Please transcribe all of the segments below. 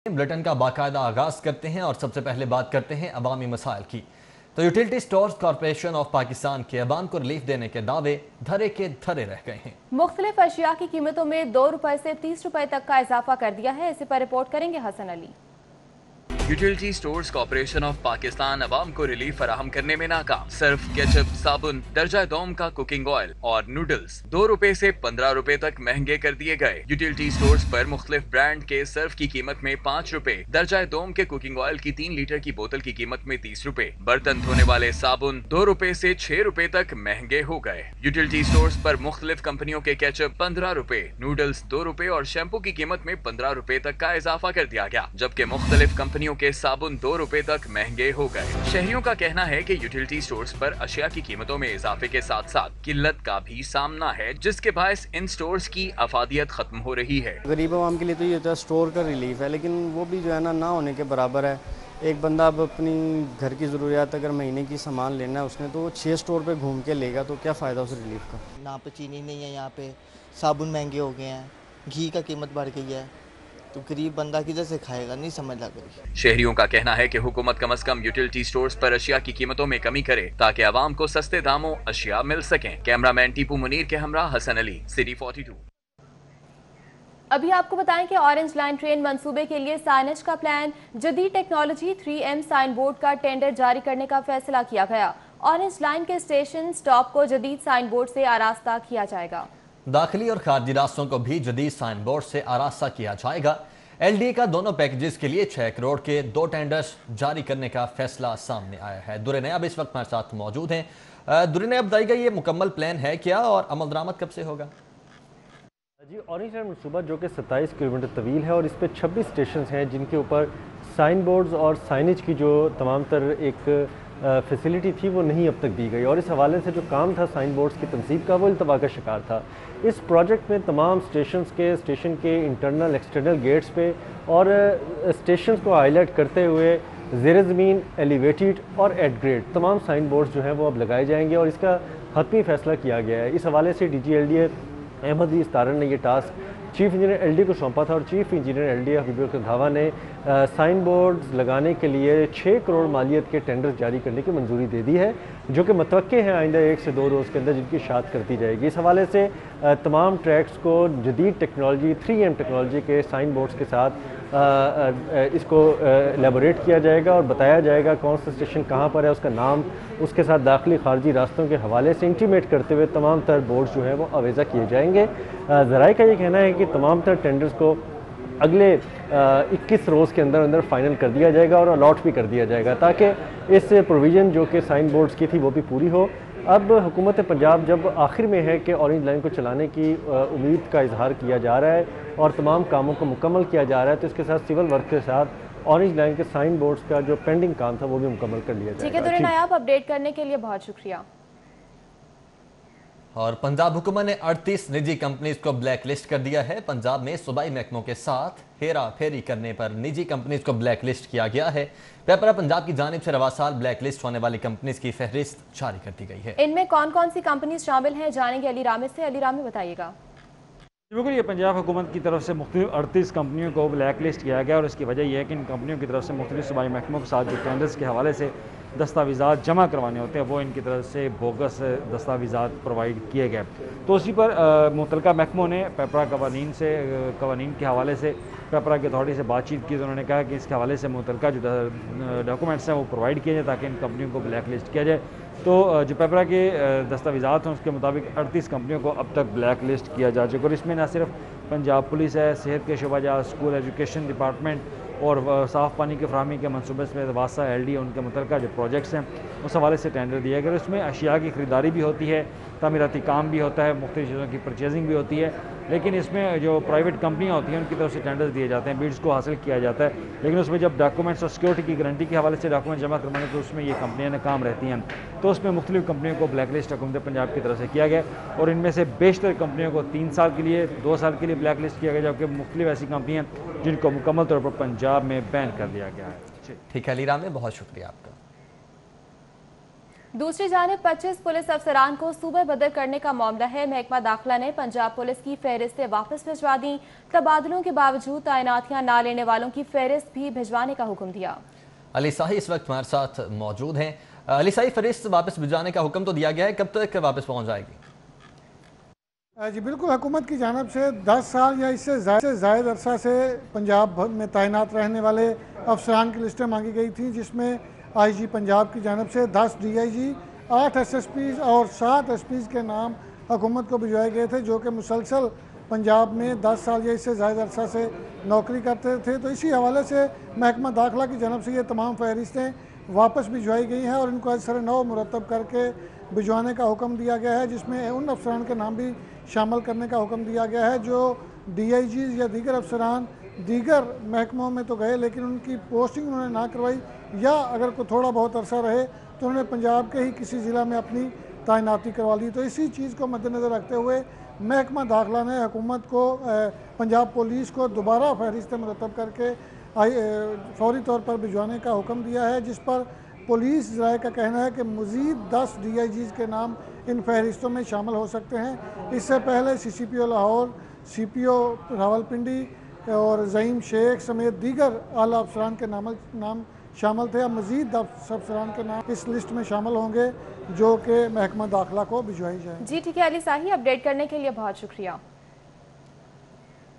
Bulletin کا باقاعدہ آغاز کرتے ہیں اور سب سے پہلے بات کرتے ہیں عوامی مسائل کی۔ تو utility stores corporation of Pakistan کے عوام کو ریلیف دینے کے دعوے دھرے کے دھرے رہ گئے ہیں۔ مختلف اشیاء کی قیمتوں میں 2 روپے سے 30 روپے تک کا اضافہ کر دیا ہے۔ اسے پر رپورٹ کریں گے Hasan Ali. Utility stores corporation of Pakistan عوام کو ریلیف فراہم کرنے میں ناکام۔ صرف کیچپ، صابن، درجہ دوم کا کوکنگ آئل اور نوڈلز 2 روپے سے 15 روپے تک مہنگے کر دیے گئے۔ یوٹیلٹی سٹورز پر مختلف برانڈ کے صرف کی قیمت میں 5 روپے، درجہ دوم کے کوکنگ آئل کی 3 لیٹر کی بوتل کی قیمت میں 30 روپے، برتن دھونے والے صابن 2 روپے سے 6 روپے تک مہنگے ہو گئے۔ یوٹیلٹی سٹورز پر مختلف کمپنیوں کے کیچپ 15 روپے، نوڈلز 2 روپے اور شیمپو کی قیمت میں 15 روپے تک کا اضافہ کر دیا گیا، جبکہ مختلف کمپنیوں کے صابن 2 روپے تک مہنگے ہو گئے۔ شہریوں کا کہنا ہے کہ یوٹیلٹی سٹورز پر اشیاء کی قیمتوں میں اضافے کے ساتھ ساتھ قلت کا بھی سامنا ہے، جس کے باعث ان سٹورز کی افادیت ختم ہو رہی ہے۔ غریب عوام کے لیے تو یہ ہوتا ہے سٹور کا ریلیف ہے، لیکن وہ بھی جو ہے نہ ہونے کے برابر ہے۔ ایک بندہ اب اپنی گھر کی ضروریات اگر مہینے کی سامان لینا ہے اس نے، تو وہ 6 سٹور پہ گھوم کے لے گا، تو کیا فائدہ اس ریلیف کا؟ یہاں پہ چینی نہیں ہے، یہاں پہ صابن مہنگے ہو گئے ہیں، گھی کا قیمت بڑھ گئی ہے، تو غریب بندہ کدھر سے کھائے گا؟ نہیں سمجھ لگ رہی۔ شہریوں کا کہنا ہے کہ حکومت کم از کم یوٹیلٹی سٹورز پر اشیاء کی قیمتوں میں کمی کرے تاکہ عوام کو سستے داموں اشیاء مل سکیں۔ کیمرہ مین ٹیپو منیر کے ہمراہ حسن علی، سٹی 42۔ ابھی آپ کو بتائیں کہ اورنج لائن ٹرین منصوبے کے لیے سائنج کا پلان، جدید ٹیکنالوجی 3M سائن بورڈ کا ٹینڈر جاری کرنے کا فیصلہ کیا گیا۔ اورنج لائن کے اسٹیشن سٹاپ کو جدید سائن بورڈ سے آراستہ کیا جائے گا۔ داخلی اور خارجی راستوں کو بھی جدید سائن بورڈ سے آراستہ کیا جائے گا۔ ایل ڈی اے کا دونوں پیکجز کے لیے 6 کروڑ کے 2 ٹینڈرز جاری کرنے کا فیصلہ سامنے آیا ہے۔ در نیاب اس وقت ہمارے ساتھ موجود ہیں۔ در نیاب بتائیے گا یہ مکمل پلان ہے کیا اور عمل درآمد کب سے ہوگا؟ جی، اورنج لائن منصوبہ جو کہ 27 کلومیٹر طویل ہے اور اس پہ 26 اسٹیشنز ہیں جن کے اوپر سائن بورڈز اور سائنج کی جو تمام تر ایک فیسلٹی تھی وہ نہیں اب تک دی گئی، اور اس حوالے سے جو کام تھا سائن بورڈز کی تنصیب کا وہ التوا کا شکار تھا۔ اس پروجیکٹ میں تمام اسٹیشن کے انٹرنل ایکسٹرنل گیٹس پہ اور اسٹیشنز کو ہائی لائٹ کرتے ہوئے زیر زمین، ایلیویٹڈ اور ایٹ گریڈ تمام سائن بورڈز جو ہیں وہ اب لگائے جائیں گے، اور اس کا حتمی فیصلہ کیا گیا ہے۔ اس حوالے سے D G L D A Ahmad Ali استارن نے یہ task chief engineer L D کو سونپا تھا، اور chief engineer L D Habib الدھاوا نے سائن بورڈز لگانے کے لیے 6 کروڑ مالیت کے ٹینڈر جاری کرنے کی منظوری دے دی ہے، جو کہ متوقع ہے آئندہ 1 سے 2 روز کے اندر جن کی اشاعت کر دی جائے گی۔ اس حوالے سے تمام ٹریکس کو جدید ٹیکنالوجی 3M ٹیکنالوجی کے سائن بورڈز کے ساتھ اس کو ایلیبوریٹ کیا جائے گا اور بتایا جائے گا کون سا اسٹیشن کہاں پر ہے، اس کا نام، اس کے ساتھ داخلی خارجی راستوں کے حوالے سے انٹیمیٹ کرتے ہوئے تمام تر بورڈز جو ہیں وہ آویزہ کیے جائیں گے۔ ذرائع کا یہ کہنا ہے کہ تمام تر ٹینڈرز کو اگلے 21 روز کے اندر فائنل کر دیا جائے گا اور الاٹ بھی کر دیا جائے گا، تاکہ اس پروویژن جو کہ سائن بورڈز کی تھی وہ بھی پوری ہو۔ اب حکومت پنجاب جب آخر میں ہے کہ اورنج لائن کو چلانے کی امید کا اظہار کیا جا رہا ہے اور تمام کاموں کو مکمل کیا جا رہا ہے، تو اس کے ساتھ سول ورک کے ساتھ اورنج لائن کے سائن بورڈز کا جو پینڈنگ کام تھا وہ بھی مکمل کر لیا جائے گا۔ ٹھیک ہے، در نیاب اپڈیٹ کرنے کے لیے بہت شکریہ۔ اور پنجاب حکومت نے 38 نجی کمپنیز کو بلیک لسٹ کر دیا ہے۔ پنجاب میں صوبائی محکموں کے ساتھ ہیرا پھیری کرنے پر نجی کمپنیز کو بلیک لسٹ کیا گیا ہے۔ پیپرا پنجاب کی جانب سے رواں سال بلیک لسٹ ہونے والی کمپنیز کی فہرست جاری کر دی گئی ہے۔ ان میں کون کون سی کمپنیز شامل ہیں، جانیں گے علی رامد سے۔ علی رامد بتائیے گا۔ بالکل، یہ پنجاب حکومت کی طرف سے مختلف 38 کمپنیوں کو بلیک لسٹ کیا گیا، اور اس کی وجہ یہ ہے کہ ان کمپنیوں کی طرف سے مختلف صوبائی محکموں کے ساتھ جو ٹینڈرز کے حوالے سے دستاویزات جمع کروانے ہوتے ہیں وہ ان کی طرف سے بوگس دستاویزات پرووائڈ کیے گئے، تو اسی پر متعلقہ محکموں نے پیپرا قوانین کے حوالے سے پیپرا کی اتھارٹی سے بات چیت کی، تو انہوں نے کہا کہ اس کے حوالے سے متعلقہ جو ڈاکومنٹس ہیں وہ پرووائڈ کیے جائیں تاکہ ان کمپنیوں کو بلیک لسٹ کیا جائے۔ تو جو پیپرا کے دستاویزات ہیں اس کے مطابق 38 کمپنیوں کو اب تک بلیک لسٹ کیا جا چکا، اور اس میں نہ صرف پنجاب پولیس ہے، صحت کے شعبہ جات، اسکول ایجوکیشن ڈپارٹمنٹ اور صاف پانی کی فراہمی کے منصوبے سے واسطہ ایل ڈی ان کے متعلقہ جو پروجیکٹس ہیں اس حوالے سے ٹینڈر دیا گیا۔ اس میں اشیاء کی خریداری بھی ہوتی ہے، تعمیراتی کام بھی ہوتا ہے، مختلف چیزوں کی پرچیزنگ بھی ہوتی ہے، لیکن اس میں جو پرائیویٹ کمپنیاں ہوتی ہیں ان کی طرف سے ٹینڈر دیے جاتے ہیں، بیڈز کو حاصل کیا جاتا ہے، لیکن اس میں جب ڈاکومنٹس اور سیکورٹی کی گارنٹی کے حوالے سے ڈاکومنٹ جمع کروانے تو اس میں یہ کمپنیاں ناکام رہتی ہیں، تو اس میں مختلف کمپنیوں کو بلیک لسٹ حکومت پنجاب کی طرف سے کیا گیا، اور ان میں سے بیشتر کمپنیوں کو 3 سال کے لیے 2 سال کے لیے بلیک لسٹ کیا گیا، جبکہ مختلف ایسی کمپنیاں جن کو مکمل طور پر پنجاب میں بین کر دیا گیا ہے۔ ٹھیک ہے علی رام، بہت شکریہ آپ کا۔ दूसरी जानिब 25 पुलिस अफसरान को सूबे बदल करने का मामला है। महकमा दाखिला ने पंजाब पुलिस की फहरिस्तें वापस भिजवा दी। तबादलों के बावजूद तैनातियां ना लेने वालों की फहरिस्त भी भिजवाने का हुक्म दिया। अली शाही इस वक्त हमारे साथ मौजूद हैं। अली शाही, फहरिस्त वापस भिजवाने का हुक्म तो दिया गया है, कब तक वापस पहुँच जाएगी? जी बिल्कुल, हुकूमत की जानिब से 10 साल या इससे ज़ायद अरसा से पंजाब में तैनात रहने वाले अफसरान की लिस्टें मांगी गई थी, जिसमें IG पंजाब की जानिब से 10 DIG, 8 SSPs और 7 SPs के नाम हुकूमत को भिजवाए गए थे, जो कि मुसलसल पंजाब में 10 साल या इससे ज़्यादा अरसा से नौकरी करते थे। तो इसी हवाले से महकमा दाखिला की जानिब से ये तमाम फहरिस्तें वापस भिजवाई गई हैं और इनको असर नौ मुरतब करके भिजवाने का हुक्म दिया गया है, जिसमें उन अफसरान के नाम भी शामिल करने का हुक्म दिया गया है जो DIGs या दीगर अफसरान दीगर महकमों में तो गए लेकिन उनकी पोस्टिंग उन्होंने ना करवाई, या अगर कोई थोड़ा बहुत अरसा रहे तो उन्होंने पंजाब के ही किसी ज़िला में अपनी तैनाती करवा ली। तो इसी चीज़ को मद्देनज़र रखते हुए महकमा दाखिला ने हुकूमत को पंजाब पुलिस को दोबारा फहरिस्त मुरतब करके फौरी तौर पर भिजवाने का हुक्म दिया है, जिस पर पुलिस ज़राए का कहना है कि मज़ीद 10 DIGs के नाम इन फहरिस्तों में शामिल हो सकते हैं। इससे पहले CCPO लाहौर, CPO रावलपिंडी और ज़ईम शेख समेत दीगर आला अफसरान के नाम शामिल थे। अब मज़ीद 10 अफसरान के नाम इस लिस्ट में शामिल होंगे जो कि महकमा दाखिला को भिजवाई जाए। जी ठीक है अली शाही, अपडेट करने के लिए बहुत शुक्रिया।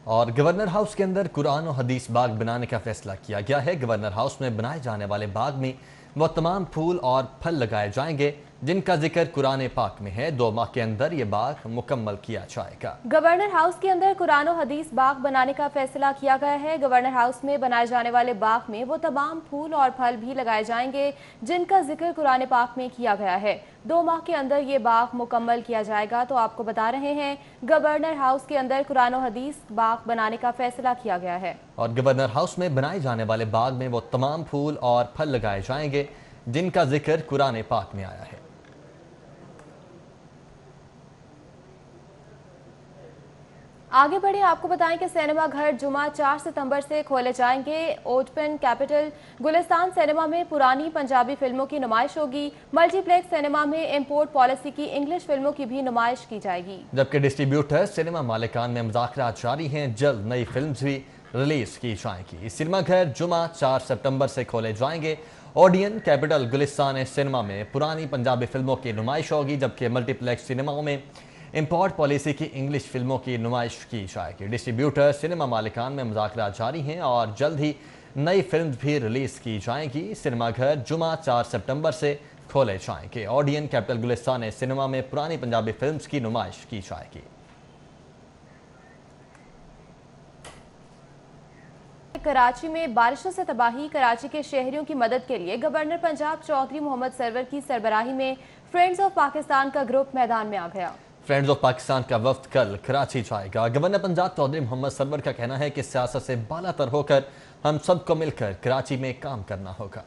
और गवर्नर हाउस के अंदर कुरान और हदीस बाग बनाने का फैसला किया गया है। गवर्नर हाउस में बनाए जाने वाले बाग में वो तमाम फूल और फल लगाए जाएंगे जिनका जिक्र कुरान पाक में है। 2 माह के अंदर ये बाग मुकम्मल किया जाएगा। गवर्नर हाउस के अंदर कुरान और हदीस बाग बनाने का फैसला किया गया है। गवर्नर हाउस में बनाए जाने वाले बाग में वो तमाम फूल और फल भी लगाए जाएंगे जिनका जिक्र कुरान पाक में किया गया है। 2 माह के अंदर ये बाग मुकम्मल किया जाएगा। तो आपको बता रहे हैं गवर्नर हाउस के अंदर कुरान और हदीस बाग बनाने का फैसला किया गया है। और गवर्नर हाउस में बनाए जाने वाले बाग में वो तमाम फूल और फल लगाए जाएंगे जिनका जिक्र कुरान पाक में आया है। आगे बढ़े, आपको बताएं कि सिनेमा घर जुमा 4 सितंबर से खोले जाएंगे। ओपन कैपिटल गुलिस्तान सिनेमा में पुरानी पंजाबी फिल्मों की नुमाइश होगी। मल्टीप्लेक्स सिनेमा में इंपोर्ट पॉलिसी की इंग्लिश फिल्मों की भी नुमाइश की जाएगी। जबकि डिस्ट्रीब्यूटर सिनेमा मालिकान में मुज़ाकरात जारी हैं, जल्द नई फिल्म भी रिलीज की जाएगी। सिनेमा घर जुमा 4 सितंबर से खोले जाएंगे। ओडियन कैपिटल गुलिस्तान सिनेमा में पुरानी पंजाबी फिल्मों की नुमाइश होगी, जबकि मल्टीप्लेक्स सिनेमाओं में इंपोर्ट पॉलिसी की इंग्लिश फिल्मों की नुमाइश की जाएगी। डिस्ट्रीब्यूटर सिनेमा मालिकान में मुज़ाकरात जारी हैं और जल्द ही नई फिल्म भी रिलीज़ की जाएंगी। सिनेमा घर जुमा 4 सितंबर से खोले जाएंगे। ओडियन कैपिटल गुलिस्तान सिनेमा में पुरानी पंजाबी फिल्म्स की नुमाइश की जाएगी। कराची में बारिशों से तबाही, कराची के शहरियों की मदद के लिए गवर्नर पंजाब चौधरी मोहम्मद सरवर की सरबराही में फ्रेंड्स ऑफ पाकिस्तान का ग्रुप मैदान में आ गया। फ्रेंड्स ऑफ पाकिस्तान का वफ्द कल कराची जाएगा। गवर्नर पंजाब चौधरी मोहम्मद सरवर का कहना है कि सियासत से बालातर होकर हम सबको मिलकर कराची में काम करना होगा।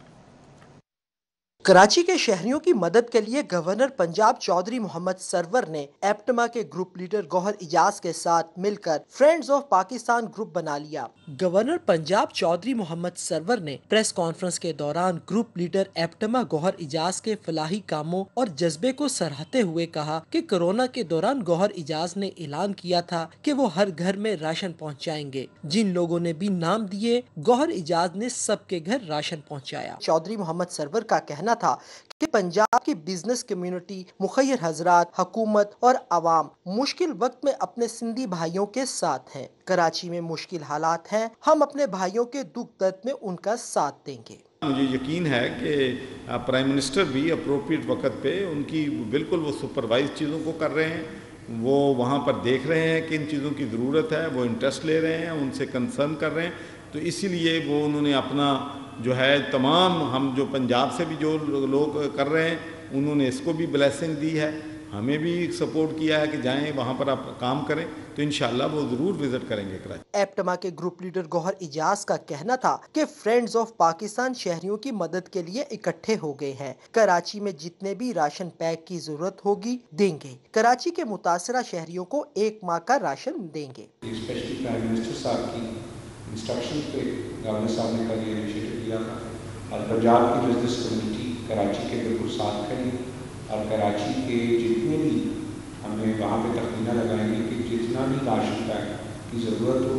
कराची के शहरियों की मदद के लिए गवर्नर पंजाब चौधरी मोहम्मद सरवर ने एप्टमा के ग्रुप लीडर गौहर इजाज के साथ मिलकर फ्रेंड्स ऑफ पाकिस्तान ग्रुप बना लिया। गवर्नर पंजाब चौधरी मोहम्मद सरवर ने प्रेस कॉन्फ्रेंस के दौरान ग्रुप लीडर एप्टमा गौहर इजाज के फलाही कामों और जज्बे को सराहते हुए कहा कि कोरोना के दौरान गौहर इजाज ने ऐलान किया था कि वो हर घर में राशन पहुँचाएंगे। जिन लोगों ने भी नाम दिए, गौहर इजाज ने सबके घर राशन पहुँचाया। चौधरी मोहम्मद सरवर का कहना था कि पंजाब की बिजनेस कम्युनिटी, मुखय्यर हजरात, हुकूमत और आवाम मुश्किल वक्त में अपने सिंधी भाइयों के साथ हैं। कराची में मुश्किल हालात हैं, हम अपने भाइयों के दुख दर्द में उनका साथ देंगे। मुझे यकीन है कि प्राइम मिनिस्टर भी अप्रोप्रिएट वक्त पे उनकी बिल्कुल वो सुपरवाइज चीज़ों को कर रहे हैं, वो वहाँ पर देख रहे हैं कि इन चीज़ों की ज़रूरत है, वो इंटरेस्ट ले रहे हैं, उनसे कंसर्न कर रहे हैं। तो इसीलिए वो उन्होंने अपना जो है तमाम हम जो पंजाब से भी जो लोग कर रहे हैं उन्होंने इसको भी ब्लेसिंग दी है, हमें भी सपोर्ट किया है कि जाएं वहाँ पर आप काम करें, तो इंशाल्लाह वो ज़रूर विजिट करेंगे कराची। एप्टमा के ग्रुप लीडर गौहर इजाज का कहना था कि फ्रेंड्स ऑफ पाकिस्तान शहरियों की मदद के लिए इकट्ठे हो गए हैं। कराची में जितने भी राशन पैक की जरूरत होगी देंगे। कराची के मुतासरा शहरियों को 1 माह का राशन देंगे। स्पेशली प्राइम मिनिस्टर साहब की इंस्ट्रक्शन पे गवर्नर साहब ने कल ये इनिशिएटिव लिया था और पंजाब की बिजनेस कम्युनिटी कराची के बिल्कुल साथ खड़ी। और कराची के जितने भी हमें वहाँ पे तखमीना लगाएंगे कि जितना भी राशन पैक की ज़रूरत हो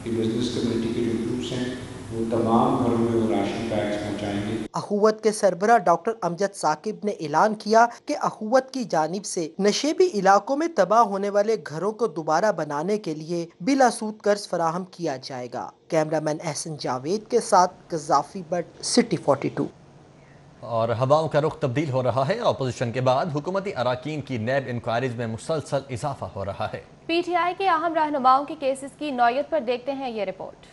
कि बिजनेस कम्युनिटी के जो ग्रुप्स हैं वो तमाम घरों में वो राशन पैक्स पहुँचाएंगे। अखुवत के सरबराह डॉक्टर अमजद साकिब ने ऐलान किया कि अखुवत की जानिब से नशेबी इलाकों में तबाह होने वाले घरों को दोबारा बनाने के लिए बिला सूद कर्ज फराहम किया जाएगा। कैमरामैन एहसन जावेद के साथ गजाफी बट, सिटी 42। और हवाओं का रुख तब्दील हो रहा है। अपोजिशन के बाद हुकूमती अराकीन की नैब इंक्वायरीज में मुसलसल इजाफा हो रहा है। पीटीआई के अहम रहनुमाओं के केसेस की नौयत पर देखते हैं ये रिपोर्ट।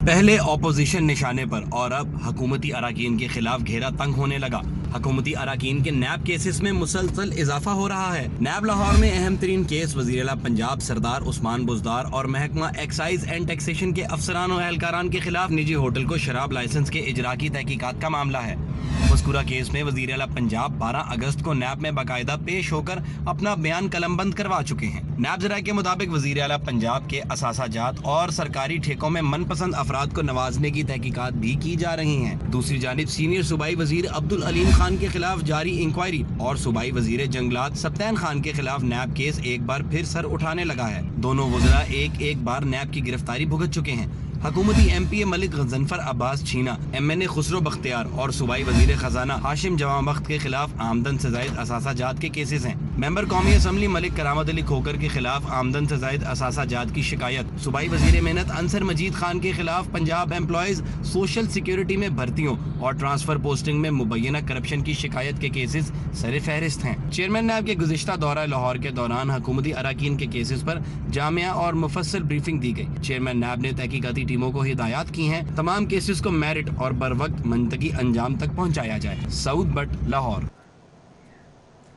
पहले ऑपोजिशन निशाने पर और अब हुकूमती अराकीन के खिलाफ घेरा तंग होने लगा। हुकूमती अराकीन के नैब केसेस में मुसलसल इजाफा हो रहा है। नैब लाहौर में अहम तरीन केस वज़ीर आला पंजाब सरदार उस्मान बुज़दार और महकमा एक्साइज एंड टैक्सेशन के अफसरान और एहलकारान के खिलाफ निजी होटल को शराब लाइसेंस के इजरा की तहकीकात का मामला है। मज़कूरा केस में वज़ीर आला पंजाब 12 अगस्त को नैब में बाकायदा पेश होकर अपना बयान कलमबंद करवा चुके हैं। नैब ज़राए के मुताबिक वज़ीर आला पंजाब के असासाजात और सरकारी ठेकों में मनपसंद अफराद को नवाजने की तहकीकात भी की जा रही हैं। दूसरी जानिब सीनियर सूबाई वजीर अब्दुल अलीम खान के खिलाफ जारी इंक्वायरी और सूबाई वजीर जंगलात सप्तान खान के खिलाफ नैब केस एक बार फिर सर उठाने लगा है। दोनों वज़रा एक बार नैब की गिरफ्तारी भुगत चुके हैं। हुकूमती MPA मलिक गजनफर अब्बास छीना, MNA खुसरो बख्तियार और सूबाई वजीर खजाना हाशिम जवां बख्त के खिलाफ आमदन से जायद असासाजात के केसेस हैं। मेंबर कौमी असम्बली मलिक करामत अली खोकर के खिलाफ आमदन से जायद असासाजात की शिकायत। सूबाई वजीर मेहनत अंसर मजीद खान के खिलाफ पंजाब एम्प्लॉयज सोशल सिक्योरिटी में भर्तियों और ट्रांसफर पोस्टिंग में मुबैना करप्शन की शिकायत के केसेस सर फहरिस्त हैं। चेयरमैन नैब के गुज़िश्ता दौरा लाहौर के दौरान हुकूमती अराकीन के केसेस पर जामिया और मुफस्सल ब्रीफिंग दी गई। चेयरमैन नैब ने तहकीकाती टीमों को हिदायत की हैं तमाम केसेस को मेरिट और बरवक्त मंतकी अंजाम तक पहुंचाया जाए। सऊद बट, लाहौर।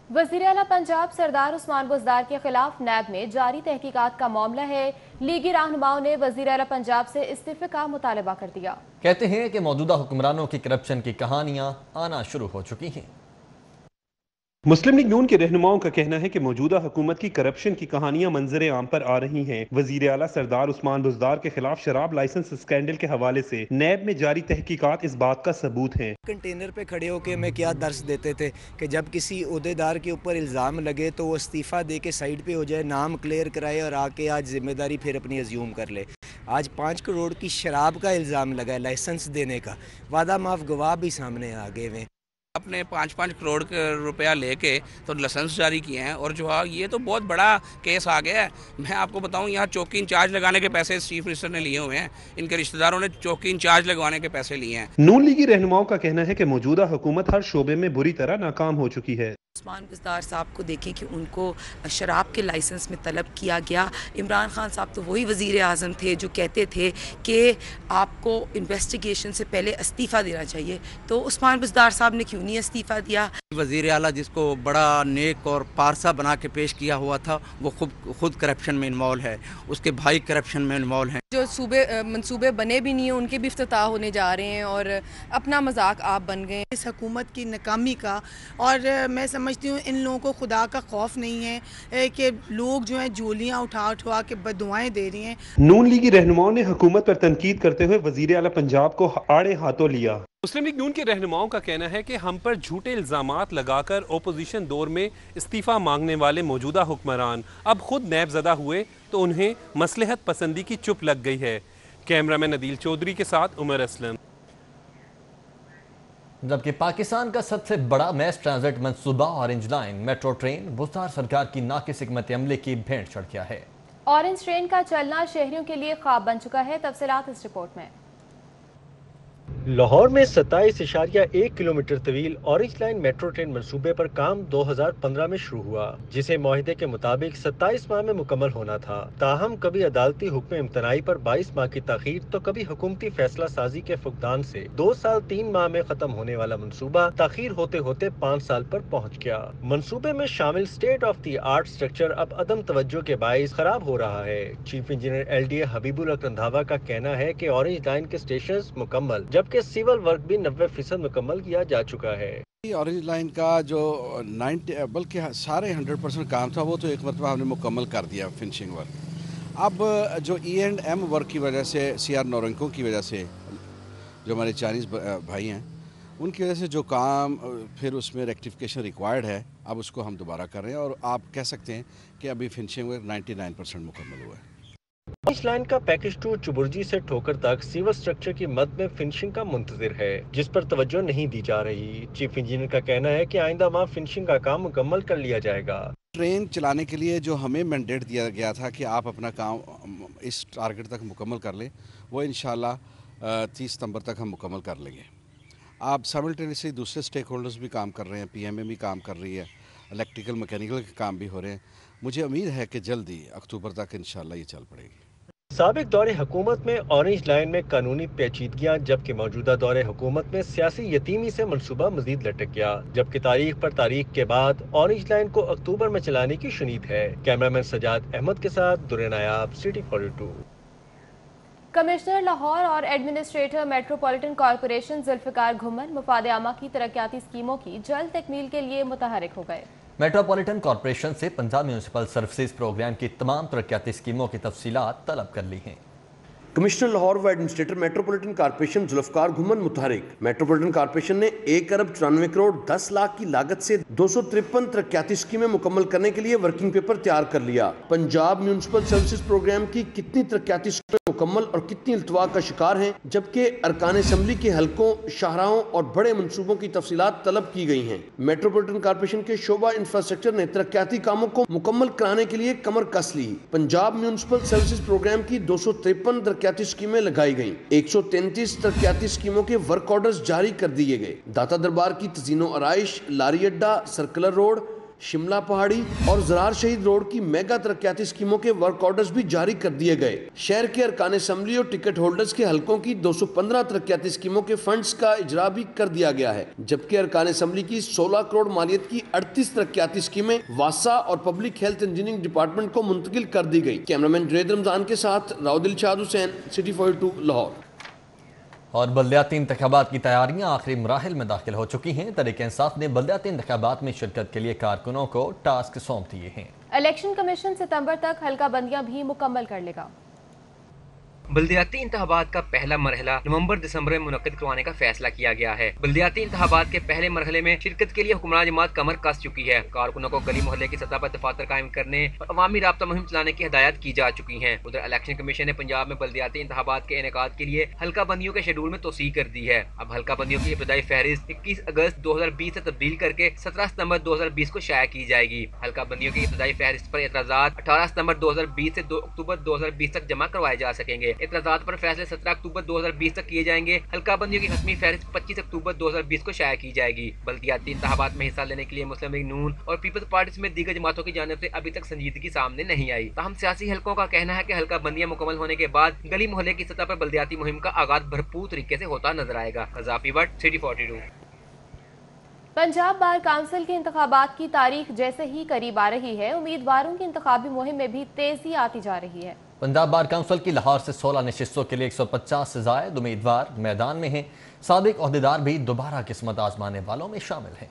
वज़ीर आला पंजाब सरदार उस्मान बुज़दार के खिलाफ नैब में जारी तहकीकात का मामला है। लीगी रहनुमाओं ने वज़ीर आला पंजाब से इस्तीफे का मुतालबा कर दिया। कहते हैं कि मौजूदा हुक्मरानों की करप्शन की कहानियां आना शुरू हो चुकी हैं। मुस्लिम लीग नून के रहनुमाओं का कहना है कि मौजूदा हुकूमत की करप्शन की कहानियां मंजरे आम पर आ रही हैं। वजीर आला सरदार उस्मान बुज़दार के खिलाफ शराब लाइसेंस स्कैंडल के हवाले से नैब में जारी तहकीकात इस बात का सबूत है। कंटेनर पे खड़े होके हमें क्या दर्स देते थे कि जब किसी ओहदेदार के ऊपर इल्ज़ाम लगे तो वो इस्तीफ़ा दे के साइड पे हो जाए, नाम क्लियर कराए और आके आज जिम्मेदारी फिर अपनी अज्यूम कर ले। आज 5 करोड़ की शराब का इल्ज़ाम लगा है लाइसेंस देने का, वादा माफ गवाह भी सामने आ गए हुए। अपने 5-5 करोड़ रुपया लेके तो लाइसेंस जारी किए हैं और जो है ये तो बहुत बड़ा केस आ गया है। मैं आपको बताऊं यहाँ चौकी इंचार्ज लगाने के पैसे चीफ मिनिस्टर ने लिए हुए हैं, इनके रिश्तेदारों ने चौकी इंचार्ज लगवाने के पैसे लिए हैं। नून लीगी रहनुमाओं का कहना है कि मौजूदा हुकूमत हर शोबे में बुरी तरह नाकाम हो चुकी है। उस्मान बुज़दार साहब को देखें कि उनको शराब के लाइसेंस में तलब किया गया। इमरान खान साहब तो वही वज़ीर आज़म थे जो कहते थे कि आपको इन्वेस्टिगेशन से पहले इस्तीफ़ा देना चाहिए, तो उस्मान बुज़दार साहब ने क्यों नहीं इस्तीफ़ा दिया? वज़ीर आला जिसको बड़ा नेक और पारसा बना के पेश किया हुआ था वो खुद करप्शन में इन्वॉल्व है, उसके भाई करप्शन में इन्वॉल्व हैं। जो मंसूबे बने भी नहीं हैं उनके भी इफ्तिताह होने जा रहे हैं और अपना मजाक आप बन गए इस हुकूमत की नाकामी का। और मैं समझती हूँ इन लोगों को खुदा का खौफ नहीं है कि लोग जो हैं झोलियाँ उठा उठा के बददुआएं दे रही हैं। नून लीगी रहनुमाओं ने हुकूमत पर तनकीद करते हुए वज़ीर आला पंजाब को आड़े हाथों लिया। मुस्लिम लीग नून के रहनुमाओं का कहना है कि हम पर झूठे इल्जामात लगाकर ओपोजिशन दौर में इस्तीफा मांगने वाले मौजूदा हुक्मरान अब खुद नैबज़दा हुए तो उन्हें मसलहत पसंदी की चुप लग गई है। कैमरामैन नदील चौधरी के साथ उमर असलम। जबकि पाकिस्तान का सबसे बड़ा मैस ट्रांजिट मंसूबा orange line metro train Buzdar सरकार की नाकिस हिकमत अमली की भेंट चढ़ गया है। ऑरेंज ट्रेन का चलना शहरियों के लिए ख्वाब बन चुका है। तफसीलात इस रिपोर्ट में। लाहौर में 27.1 किलोमीटर तवील ऑरेंज लाइन मेट्रो ट्रेन मंसूबे पर काम 2015 में शुरू हुआ, जिसे मुआहदे के मुताबिक 27 माह में मुकम्मल होना था। ताहम कभी अदालती हुक्म इम्तनाई पर 22 माह की ताखीर तो कभी हुकूमती फैसला साजी के फुकदान से 2 साल 3 माह में खत्म होने वाला मंसूबा ताखीर होते होते 5 साल पर पहुँच गया। मंसूबे में शामिल state of the art structure अब अदम तवज्जो के बाइस खराब हो रहा है। चीफ इंजीनियर LDA हबीबुल हक रंधावा का कहना है कि ऑरेंज लाइन के स्टेशन मुकम्मल, जबकि सिविल वर्क भी 90% मुकम्मल किया जा चुका है। ऑरेंज लाइन का जो 90 बल्कि सारे 100% काम था वो तो एक मरतबा हमने मुकम्मल कर दिया फिनिशिंग वर्क। अब जो E&M वर्क की वजह से CR नौरंकों की वजह से जो हमारे चाइनीज़ भाई हैं उनकी वजह से जो काम फिर उसमें रेक्टिफिकेशन रिक्वायर्ड है, अब उसको हम दोबारा कर रहे हैं और आप कह सकते हैं कि अभी फिनिशिंग वर्क 99% मुकम्मल हुआ है। इस लाइन का पैकेज 2 चुबुर्जी से ठोकर तक सीवर स्ट्रक्चर की मद में फिनिशिंग का मुंतजिर है, जिस पर तवज्जो नहीं दी जा रही। चीफ इंजीनियर का कहना है कि आइंदा वहाँ फिनिशिंग का काम मुकम्मल कर लिया जाएगा। ट्रेन चलाने के लिए जो हमें मैंडेट दिया गया था कि आप अपना काम इस टारगेट तक मुकम्मल कर लें, वो इंशाल्लाह 30 सितंबर तक हम मुकम्मल कर लेंगे। आप साइमल्टेनियसली दूसरे स्टेक होल्डर्स भी काम कर रहे हैं, PMA भी काम कर रही है, इलेक्ट्रिकल मैकेनिकल के काम भी हो रहे हैं। मुझे उम्मीद है कि जल्दी अक्टूबर तक इंशाल्लाह ये चल पड़ेगी। साबिक दौरे हुकूमत में ऑरेंज लाइन में कानूनी पेचीदगियां, जबकि मौजूदा दौरे हुकूमत में सियासी यतीमी से मंसूबा मजीद लटक गया, जबकि तारीख पर तारीख के बाद ऑरेंज लाइन को अक्टूबर में चलाने की शुनीद है। कैमरामैन सजाद अहमद के साथ दुर्रे नायाब, सिटी 42। कमिश्नर लाहौर और एडमिनिस्ट्रेटर मेट्रोपॉलिटन कॉरपोरेशन जुल्फिकार घुमन मुफाद आमा की तरक्याती स्कीमों की जल्द तकमील के लिए मुतहरिक हो गए। मेट्रोपॉलिटन कॉरपोरेशन से पंजाब म्यूनिसिपल सर्विसेज प्रोग्राम की तमाम तरक्याती स्कीमों की तफसीलात तलब कर ली हैं। कमिश्नर लाहौर व एडमिनिस्ट्रेटर मेट्रोपॉलिटन कॉर्पोरेशन जुल्फिकार घुमन मुतहरिक। मेट्रोपॉलिटन कॉर्पोरेशन ने 1 अरब 94 करोड़ 10 लाख की लागत से 253 तरक्याती स्कीमें मुकम्मल करने के लिए वर्किंग पेपर तैयार कर लिया। पंजाब म्यूनिसिपल सर्विसेज प्रोग्राम की कितनी तरक्याती स्कीमें मुकम्मल और कितनी इल्तवा का शिकार हैं, जबकि अरकान असम्बली के हलकों, शाहराहों और बड़े मनसूबों की तफसीलात तलब की गई हैं। मेट्रोपॉलिटन कॉर्पोरेशन के शोबा इंफ्रास्ट्रक्चर ने तरक्याती कामों को मुकम्मल कराने के लिए कमर कस ली। पंजाब म्यूनिसिपल सर्विसेज प्रोग्राम की 253 तरक्याती स्कीमें लगाई गईं। 133 तरक्याती स्कीमों के वर्क ऑर्डर्स जारी कर दिए गए। दाता दरबार की तज़ीनो आराइश, लारी अड्डा, सर्कुलर रोड, शिमला पहाड़ी और ज़रार शहीद रोड की मेगा तरक्याती स्कीमों के वर्क ऑर्डर्स भी जारी कर दिए गए। शहर के अरकान असम्बली और टिकट होल्डर्स के हलकों की 215 तरक्याती स्कीमों के फंड्स का इजरा भी कर दिया गया है, जबकि अरकान असम्बली की 16 करोड़ मालियत की 38 तरक्याती स्कीमें वासा और पब्लिक हेल्थ इंजीनियरिंग डिपार्टमेंट को मुंतकिल कर दी गई। कैमरामैन जुनैद रमजान के साथ राउदिल शाद हुसैन, सिटी 42 लाहौर। और बल्दियाती इंतखाबात की तैयारियां आखिरी मराहिल में दाखिल हो चुकी हैं। तहरीक इंसाफ ने बल्दियाती इंतखाबात में शिरकत के लिए कारकुनों को टास्क सौंप दिए हैं। इलेक्शन कमीशन सितंबर तक हल्का बंदियां भी मुकम्मल कर लेगा। बल्दियाती इंतखाबात का पहला मरहला नवंबर दिसंबर में मुनक्किद करवाने का फैसला किया गया है। बल्दियाती इंतखाबात के पहले मरहले में शिरकत के लिए हुक्मरान जमात कमर कस चुकी है। कारकुनों को गली मोहल्ले की सतह पर दफातर कायम करने और अवामी राब्ता मुहिम चलाने की हिदायत की जा चुकी है। उधर इलेक्शन कमीशन ने पंजाब में बल्दियाती इंतखाबात के इनेकाद के लिए हल्का बंदियों के शेड्यूल में तोसी कर दी है। अब हल्का बंदियों की इब्तदाई फहरिस्त 21 अगस्त 2020 से तब्दील करके 17 सितंबर 2020 को शाया की जाएगी। हल्का बंदियों की इब्तदाई फहरिस्त पर एतराज़ात 18 सितंबर 2020 से 2 अक्टूबर 2020 तक जमा करवाए जा सकेंगे। एतराज़ात पर 17 अक्टूबर 2020 तक किए जाएंगे। हल्का बंदियों की खत्मी फहरिस्त 25 अक्टूबर 2020 को शाया की जाएगी। बल्दियाती इंतखाबात में हिस्सा लेने के लिए मुस्लिम लीग नून और पीपल्स पार्टी समेत दीगर जमातों की जानिब से अभी तक संजीदगी सामने नहीं आई। ताहम सियासी हलकों का कहना है कि हल्का बंदियां मुकम्मल होने के बाद गली मोहल्ले की सतह पर बल्दियाती मुहिम का आगाज भरपूर तरीके से होता नजर आएगा। कज़ाफी वट, सिटी 42। पंजाब बार काउंसिल के इंतखाबात की तारीख जैसे ही करीब आ रही है, उम्मीदवारों की इंतखाबी मुहिम में भी तेजी आती जा रही है। पंजाब बार काउंसिल की लाहौर से 16 नशिस्तों के लिए 150 से ज़ायद उम्मीदवार मैदान में हैं। साबिक ओहदेदार भी दोबारा किस्मत आजमाने वालों में शामिल हैं।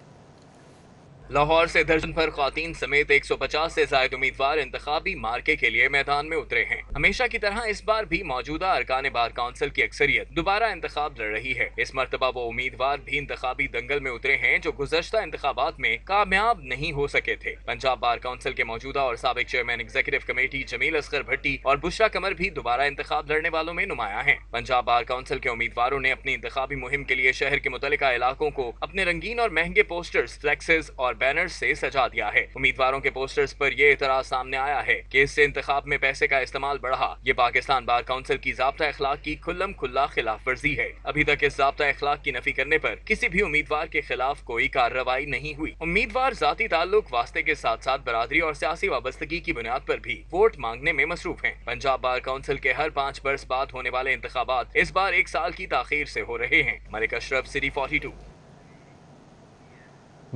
लाहौर से दर्जन भर ख़वातीन समेत 150 से ज़ायद उम्मीदवार इंतखाबी मार्के के लिए मैदान में उतरे हैं। हमेशा की तरह इस बार भी मौजूदा अरकान बार काउंसिल की अक्सरियत दोबारा इंतखाब लड़ रही है। इस मरतबा वो उम्मीदवार भी इंतखाबी दंगल में उतरे हैं जो गुज़श्ता इंतखाबात में कामयाब नहीं हो सके थे। पंजाब बार काउंसिल के मौजूदा और साबिक chairman executive committee Jamil Asghar Bhatti और बुशरा कमर भी दोबारा इंतखाब लड़ने वालों में नुमाया है। पंजाब बार काउंसिल के उम्मीदवारों ने अपनी इंतखाबी मुहिम के लिए शहर के मुतल्लिका इलाकों को अपने रंगीन और महंगे पोस्टर्स, फ्लेक्सेस और बैनर से सजा दिया है। उम्मीदवारों के पोस्टर्स पर यह एतराज सामने आया है कि इससे इंतखाब में पैसे का इस्तेमाल बढ़ा। ये पाकिस्तान बार काउंसिल की ज़ाब्ता अखलाक की खुल्लम खुल्ला खिलाफ वर्जी है। अभी तक इस ज़ाब्ता अखलाक की नफी करने पर किसी भी उम्मीदवार के खिलाफ कोई कार्रवाई नहीं हुई। उम्मीदवार जाती ताल्लुक वास्ते के साथ साथ बरादरी और सियासी वाबस्तगी की बुनियाद पर भी वोट मांगने में मसरूफ हैं। पंजाब बार काउंसिल के हर 5 बरस बाद होने वाले इंतखाबात इस बार 1 साल की ताखीर से हो रहे हैं। मलिक अशरफ, सिटी 42।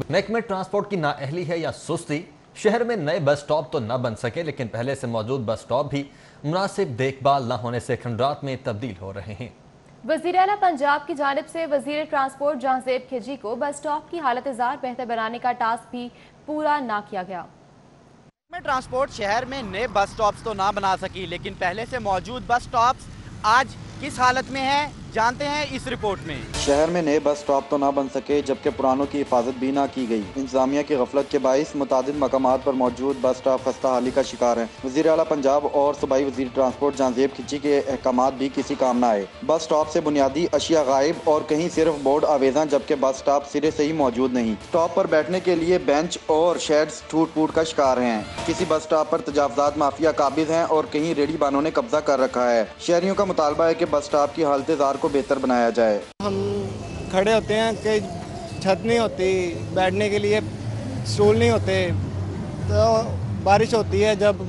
महकमे ट्रांसपोर्ट की नाअहली है या सुस्ती, शहर में नए बस स्टॉप तो न बन सके लेकिन पहले से मौजूद बस स्टॉप भी मुनासिब देखभाल न होने से खंडरात में तब्दील हो रहे हैं। वज़ीर आला पंजाब की जानिब से वज़ीर ट्रांसपोर्ट जहांज़ेब खिलजी को बस स्टॉप की हालत-ए-ज़ार बेहतर बनाने का टास्क भी पूरा ना किया गया। महकमे ट्रांसपोर्ट शहर में नए बस स्टॉप्स तो ना बना सकी लेकिन पहले से मौजूद बस स्टॉप्स आज किस हालत में है जानते हैं इस रिपोर्ट में। शहर में नए बस स्टॉप तो ना बन सके जबकि पुरानों की हिफाजत भी ना की गई। इंतजामिया की गफलत के बाइस मुतादिद मकामात पर मौजूद बस स्टॉप खस्ता हाली का शिकार है। वज़ीर आला पंजाब और सूबाई वज़ीर ट्रांसपोर्ट जहांजेब खिची के अहकामात भी किसी काम ना आए। बस स्टॉप से बुनियादी अशिया गायब और कहीं सिर्फ बोर्ड आवेज़ा जबकि बस स्टॉप सिरे से ही मौजूद नहीं। स्टॉप पर बैठने के लिए बेंच और शेड्स टूट फूट का शिकार हैं। किसी बस स्टॉप पर तजावजात माफिया काबिज हैं और कहीं रेडी बानों ने कब्जा कर रखा है। शहरियों का मुतालबा है कि बस स्टॉप की हालत ज़ार को बेहतर बनाया जाए। हम खड़े होते हैं कि छत नहीं होती, बैठने के लिए स्टूल नहीं होते, तो बारिश होती है जब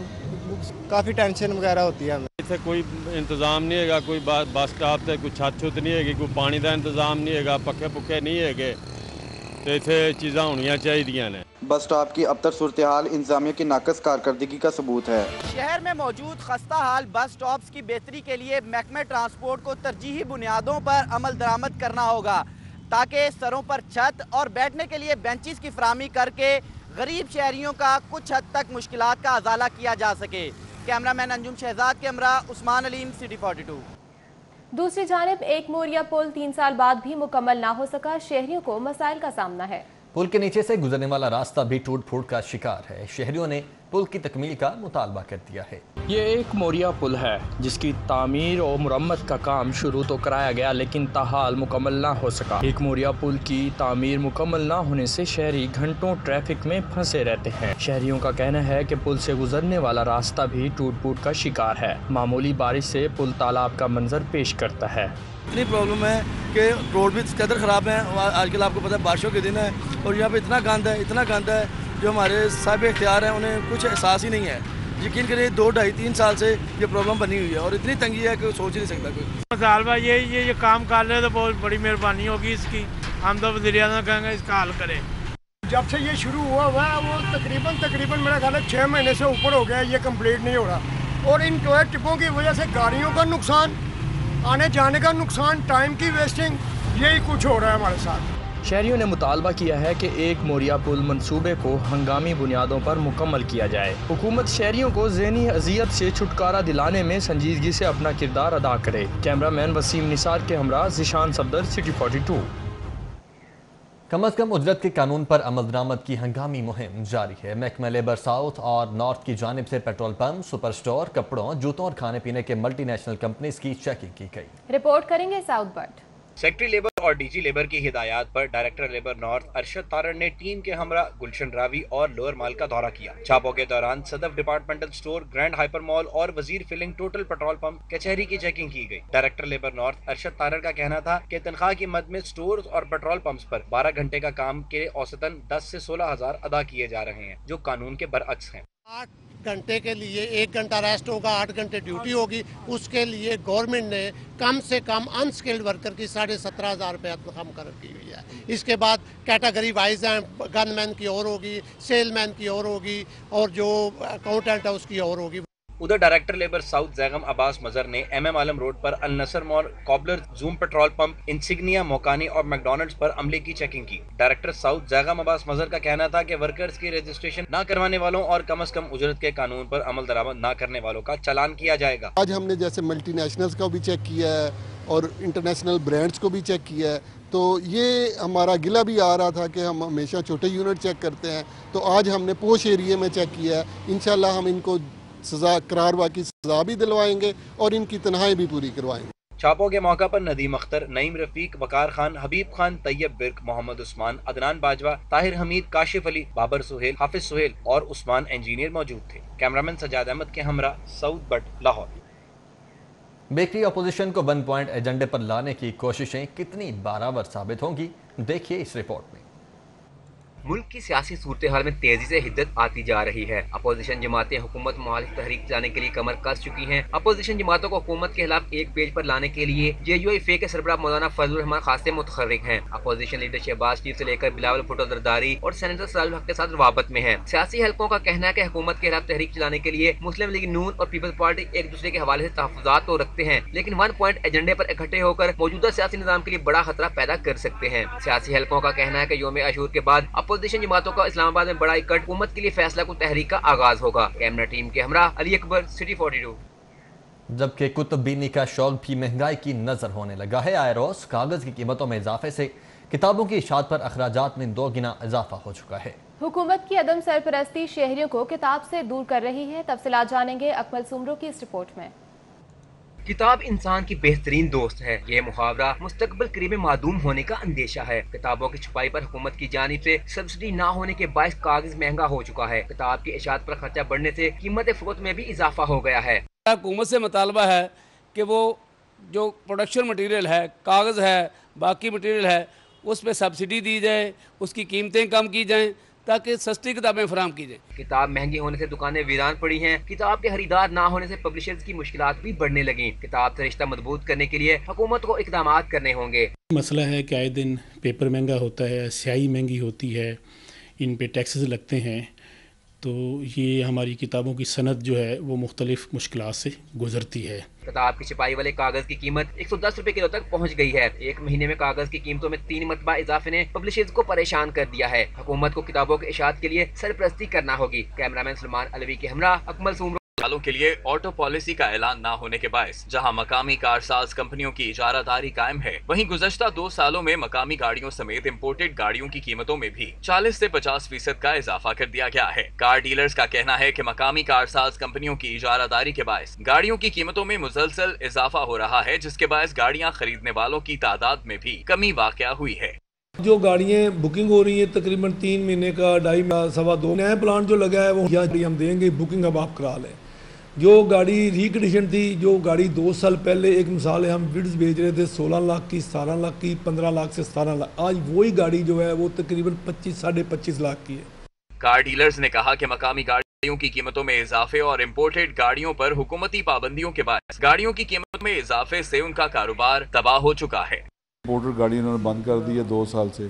काफ़ी टेंशन वगैरह होती है हमें। इसे कोई इंतज़ाम नहीं है, कोई बस स्टॉप से कोई छत छुत नहीं है, कोई पानी का इंतज़ाम नहीं है, पक्के पुखे नहीं है, तो इतने चीज़ां होनियां चाहिए ने। बस स्टॉप की अबतर सूरत हाल इंतजामिया की नाकस कारकर्दगी का सबूत है। शहर में मौजूद खस्ता हाल बस स्टॉप्स की बेहतरी के लिए महकमे ट्रांसपोर्ट को तरजीही बुनियादों पर अमल दरामद करना होगा ताकि सरों पर छत और बैठने के लिए बेंचेस की फराहमी करके गरीब शहरियों का कुछ हद तक मुश्किलात का अजाला किया जा सके। कैमरामैन अंजुम शहजाद के हमरा उस्मान अलीम, सिटी 42। दूसरी जानिब एक मोरिया पुल 3 साल बाद भी मुकम्मल ना हो सका, शहरियों को मसाइल का सामना है। पुल के नीचे से गुजरने वाला रास्ता भी टूट फूट का शिकार है। शहरियों ने पुल की तकमील का मुतालबा कर दिया है। ये एक मोरिया पुल है जिसकी तामीर और मुरम्मत का काम शुरू तो कराया गया लेकिन ताहाल मुकम्मल ना हो सका। एक मोरिया पुल की तामीर मुकम्मल ना होने से शहरी घंटों ट्रैफिक में फंसे रहते हैं। शहरियों का कहना है कि पुल से गुजरने वाला रास्ता भी टूट फूट का शिकार है। मामूली बारिश से पुल तालाब का मंजर पेश करता है। इतनी प्रॉब्लम है कि रोड भी इस कदर ख़राब है। आजकल आपको पता है बारिशों के दिन है और यहाँ पे इतना गंद है जो हमारे साहिब इख्तियार हैं उन्हें कुछ एहसास ही नहीं है। यकीन करिए 2, 2.5, 3 साल से ये प्रॉब्लम बनी हुई है और इतनी तंगी है कि सोच ही नहीं सकता कोई। साल भाई ये काम कर रहे हैं तो बहुत बड़ी मेहरबानी होगी इसकी। हम तो वज़ीर-ए-आज़म कहेंगे इसका हल करें। जब से ये शुरू हुआ है वो तकरीबन मेरा ख्याल है 6 महीने से ऊपर हो गया, ये कंप्लीट नहीं हो रहा। और इन टोय टिपों की वजह से गाड़ियों का नुकसान, आने जाने का नुकसान, टाइम की वेस्टिंग, यही कुछ हो रहा है हमारे साथ। शहरियों ने मुतालबा किया है कि एक मोरिया पुल मंसूबे को हंगामी बुनियादों पर मुकम्मल किया जाए। हुकूमत शहरियों को ज़हनी अजियत से छुटकारा दिलाने में संजीदगी से अपना किरदार अदा करे। कैमरामैन वसीम निसार के हमरा ज़िशान सफदर, सिटी 42। कम अज कम उजरत के कानून पर अमल दरामद की हंगामी मुहिम जारी है। महकमा लेबर साउथ और नॉर्थ की जानिब से पेट्रोल पंप, सुपर स्टोर, कपड़ों, जूतों और खाने पीने के मल्टीनेशनल कंपनीज की चेकिंग की गई। रिपोर्ट करेंगे साउथ बट। सेक्रेटरी लेबर और डीजी लेबर की हिदायत पर director labour north Arshad Tarar ने टीम के हमरा गुलशन रावी और लोअर माल का दौरा किया। छापों के दौरान Sadaf departmental store, grand hyper mall और Wazir filling total petrol pump कचहरी की चेकिंग की गई। Director labour north Arshad Tarar का कहना था कि तनख्वाह की मद में स्टोर और पेट्रोल पंप्स पर 12 घंटे का काम के औसतन 10 से 16 हजार अदा किए जा रहे हैं, जो कानून के बरअक्स हैं। 8 घंटे के लिए 1 घंटा रेस्ट होगा, 8 घंटे ड्यूटी होगी। उसके लिए गवर्नमेंट ने कम से कम अनस्किल्ड वर्कर की 17,500 रुपये मुकर्रर की हुई है। इसके बाद कैटेगरी वाइज हैं, गनमैन की और होगी, सेलमैन की और होगी और जो अकाउंटेंट है उसकी और होगी। उधर director labour south Zaigham Abbas Mazhar ने MM आलम रोड पर Al Nasr mall, cobbler, zoom petrol pump, insignia, मोकानी और मैकडॉनल्ड्स पर अमले की चेकिंग की। डायरेक्टर साउथ जैगम अब्बास मजर का कहना था कि वर्कर्स की रजिस्ट्रेशन न करवाने वालों और कम से कम उजरत के कानून पर अमल दरामद न करने वालों का चालान किया जाएगा। आज हमने जैसे मल्टीनेशनल्स का भी चेक किया है और इंटरनेशनल ब्रांड्स को भी चेक किया है, तो ये हमारा गिला भी आ रहा था कि हम हमेशा छोटे यूनिट चेक करते हैं, तो आज हमने पोश एरिया में चेक किया है। इंशाल्लाह हम इनको सजा करारवा की सजा भी दिलवाएंगे और इनकी तनख्वाहें भी पूरी करवाएंगे। छापों के मौका पर नदीम अख्तर, नईम रफीक, वकार खान, हबीब खान, तैयब बिर्क, मोहम्मद उस्मान, अदनान बाजवा, ताहिर हमीद, काशिफ अली, बाबर सुहेल, हाफिज सुहेल और उस्मान इंजीनियर मौजूद थे। कैमरामैन सजाद अहमद के हमरा, south but, Lahore. Bakery opposition को 1 पॉइंट एजेंडे पर लाने की कोशिशें कितनी बाराबर साबित होंगी, देखिए इस रिपोर्ट में। मुल्क की सियासी सूरत हाल में तेजी से हिद्दत आती जा रही है। अपोजिशन जमातें हुकूमत मुखालिफ तहरीक चलाने के लिए कमर कस चुकी हैं। अपोजिशन जमातों को हुकूमत के खिलाफ एक पेज पर लाने के लिए JUIF के सरबराह मौलाना फजलुर रहमान खासे मुतहर्रिक हैं। अपोजिशन लीडर शहबाज शरीफ से लेकर बिलावल भुट्टो जरदारी और सेनेटर सराजुल हक के साथ रवाबत में है। सियासी हलकों का कहना है कि हुकूमत के खिलाफ तहरीक चलाने के लिए मुस्लिम लीग नून और पीपल्स पार्टी एक दूसरे के हवाले से तहफ़्फ़ुज़ात तो रखते हैं, लेकिन 1 पॉइंट एजेंडे पर इकट्ठे होकर मौजूदा सियासी निज़ाम के लिए बड़ा खतरा पैदा कर सकते हैं। सियासी हलकों का कहना है कि यौम आशूर के बाद अपोजिशन जमातों का इस्लामाबाद में बड़ा इकट्ठ हुकूमत के लिए फैसला कुन तहरीक का आगाज होगा। कैमरा टीम के हमरा अली अकबर, सिटी 42। जबकि कुतुबबीनी का शौक भी महंगाई की नज़र होने लगा है। आए रोज़ कागज़ की कीमतों में इजाफे से किताबों की इशात पर अखराजात में 2 गुना इजाफा हो चुका है। हुकूमत की अदम सरपरस्ती शहरियों को किताब से दूर कर रही है। तफसीलात जानेंगे अकमल सुमरो की इस रिपोर्ट में। किताब इंसान की बेहतरीन दोस्त है। ये मुहावरा मुस्तकबिल करीब मादूम होने का अंदेशा है। किताबों की छपाई पर हुकूमत की जानिब से सब्सिडी ना होने के बायस कागज महंगा हो चुका है। किताब की इशात पर खर्चा बढ़ने से कीमत फरोख्त में भी इजाफा हो गया है। हुकूमत से मुतालबा है कि वो जो प्रोडक्शन मटीरियल है, कागज़ है, बाकी मटीरियल है, उस पर सब्सिडी दी जाए, उसकी कीमतें कम की जाएँ ताकि सस्ती किताबें फराहम की जाए। किताब महंगी होने से दुकानें वीरान पड़ी हैं। किताब के खरीदार ना होने से पब्लिशर्स की मुश्किलात भी बढ़ने लगी। किताब से रिश्ता मजबूत करने के लिए हुकूमत को इक़दामात करने होंगे। मसला है कि आए दिन पेपर महंगा होता है, स्याही महंगी होती है, इन पे टैक्सेस लगते हैं, तो ये हमारी किताबों की सनत जो है वो मुख्तलिफ मुश्किलात से गुजरती है। किताब की छपाई वाले कागज की कीमत 110 रुपए किलो तक पहुंच गई है। एक महीने में कागज की कीमतों में 3 मरतबा इजाफे ने पब्लिशर्स को परेशान कर दिया है। हुकूमत को किताबों के इशात के लिए सरपरस्ती करना होगी। कैमरामैन सलमान अलवी के हमरा अकमल सुमरो। सालों के लिए ऑटो पॉलिसी का ऐलान ना होने के बायस जहां मकामी कारसाज कंपनियों की इजारादारी कायम है, वहीं गुज़श्ता 2 सालों में मकामी गाड़ियों समेत इम्पोर्टेड गाड़ियों की कीमतों में भी 40 से 50% का इजाफा कर दिया गया है। कार डीलर्स का कहना है कि मकामी कारसाज कंपनियों की इजारादारी के बायस गाड़ियों की कीमतों में मुसलसल इजाफा हो रहा है, जिसके बायस गाड़ियां खरीदने वालों की तादाद में भी कमी वाक़या हुई है। जो गाड़ियाँ बुकिंग हो रही हैं तकरीबन 3 महीने का, 2.5 महीना, 2.25 नया प्लान जो लगा है वो हम देंगे, बुकिंग अब आप करा लें। जो गाड़ी रिकंडीशन थी, जो गाड़ी 2 साल पहले, एक मिसाल है, हम बिड्स भेज रहे थे 16 लाख की, 17 लाख की, 15 लाख से 17 लाख, आज वही गाड़ी जो है वो तकरीबन 25 साढ़े 25 लाख की है। कार डीलर्स ने कहा कि मकामी गाड़ियों की कीमतों में इजाफे और इम्पोर्टेड गाड़ियों पर हुकूमती पाबंदियों के बाद गाड़ियों की कीमत में इजाफे से उनका कारोबार तबाह हो चुका है। इम्पोर्टेड गाड़ी उन्होंने बंद कर दी है 2 साल से।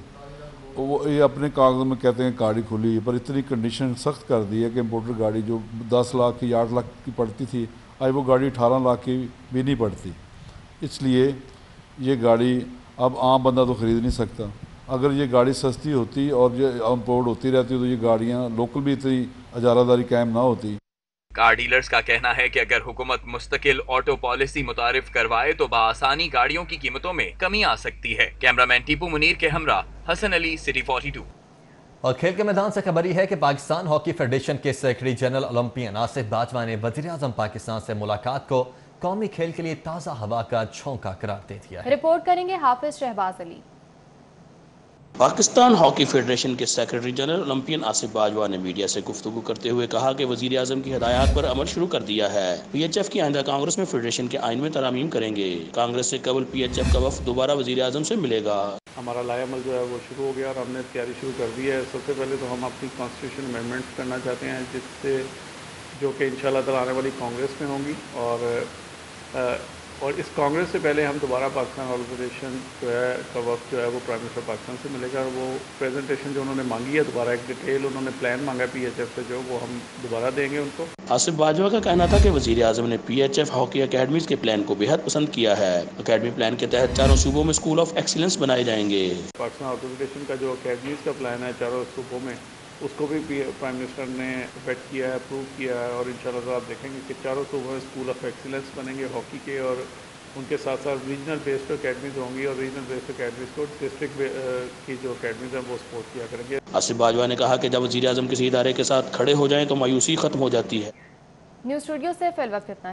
वो ये अपने कागज़ में कहते हैं गाड़ी खुली, पर इतनी कंडीशन सख्त कर दी है कि इम्पोर्टेड गाड़ी जो 10 लाख की, 8 लाख की पड़ती थी, आज वो गाड़ी 18 लाख की भी नहीं पड़ती। इसलिए ये गाड़ी अब आम बंदा तो ख़रीद नहीं सकता। अगर ये गाड़ी सस्ती होती और ये इम्पोर्ट होती रहती तो ये गाड़ियाँ लोकल भी इतनी इजारादारी कायम ना होती। कार डीलर्स का कहना है कि अगर हुकूमत मुस्तकिल ऑटो पॉलिसी मुतारिफ करवाए तो बआसानी गाड़ियों की कीमतों में कमी आ सकती है। कैमरामैन टीपू मुनीर के हमरा हसन अली, सिटी 42। और खेल के मैदान से खबर है कि पाकिस्तान हॉकी फेडरेशन के secretary general Olympian Asif Bajwa ने वज़ीर-ए-आज़म पाकिस्तान से मुलाकात को कौमी खेल के लिए ताज़ा हवा का झोंका करार दे दिया है। रिपोर्ट करेंगे हाफिज शहबाज अली। पाकिस्तान हॉकी फेडरेशन के secretary general Olympian Asif Bajwa ने मीडिया से गुफ्तगू करते हुए कहा कि वज़ीर आज़म की हिदायत पर अमल शुरू कर दिया है। PHF की आइंदा कांग्रेस में फेडरेशन के आइन में तरामीम करेंगे। कांग्रेस से कबल PHF का वफ़द दोबारा वज़ीर आज़म से मिलेगा। हमारा लायामल जो है वो शुरू हो गया और हमने तैयारी शुरू कर दी है। सबसे पहले तो हम अपनी कॉन्स्टिट्यूशन अमेंडमेंट्स करना चाहते हैं, जिससे जो कि इंशाल्लाह ताला आने वाली कांग्रेस में होंगी, और इस कांग्रेस से पहले हम दोबारा पाकिस्तान हॉकी फेडरेशन जो है का वक्त जो है वो प्राइम मिनिस्टर पाकिस्तान से मिलेगा। वो प्रेजेंटेशन जो उन्होंने मांगी है, दोबारा एक डिटेल उन्होंने प्लान मांगा है PHF से, जो वो हम दोबारा देंगे उनको। आसिफ बाजवा का कहना था कि वज़ीर आज़म ने PHF हॉकी अकेडमीज़ के प्लान को बेहद पसंद किया है। अकेडमी प्लान के तहत 4 सूबों में स्कूल ऑफ एक्सीलेंस बनाए जाएंगे। पाकिस्तान हॉकी फेडरेशन का जो अकेडमीज़ का प्लान है 4 सूबों में, उसको भी प्राइम मिनिस्टर ने इफेक्ट किया है, अप्रूव किया है, और इंशाल्लाह आप देखेंगे कि 4 सूबों में स्कूल ऑफ एक्सीलेंस बनेंगे हॉकी के, और उनके साथ साथ रीजनल बेस्ड अकेडमीज होंगी, और रीजनल बेस्ड अकेडमीज को डिस्ट्रिक्ट की जो अकेडमीज हैं वो सपोर्ट किया करेंगे। आसिफ बाजवा ने कहा कि जब वज़ीर आज़म किसी इदारे के साथ खड़े हो जाएं तो मायूसी खत्म हो जाती है। न्यूज़ स्टूडियो से फिल वक्त इतना।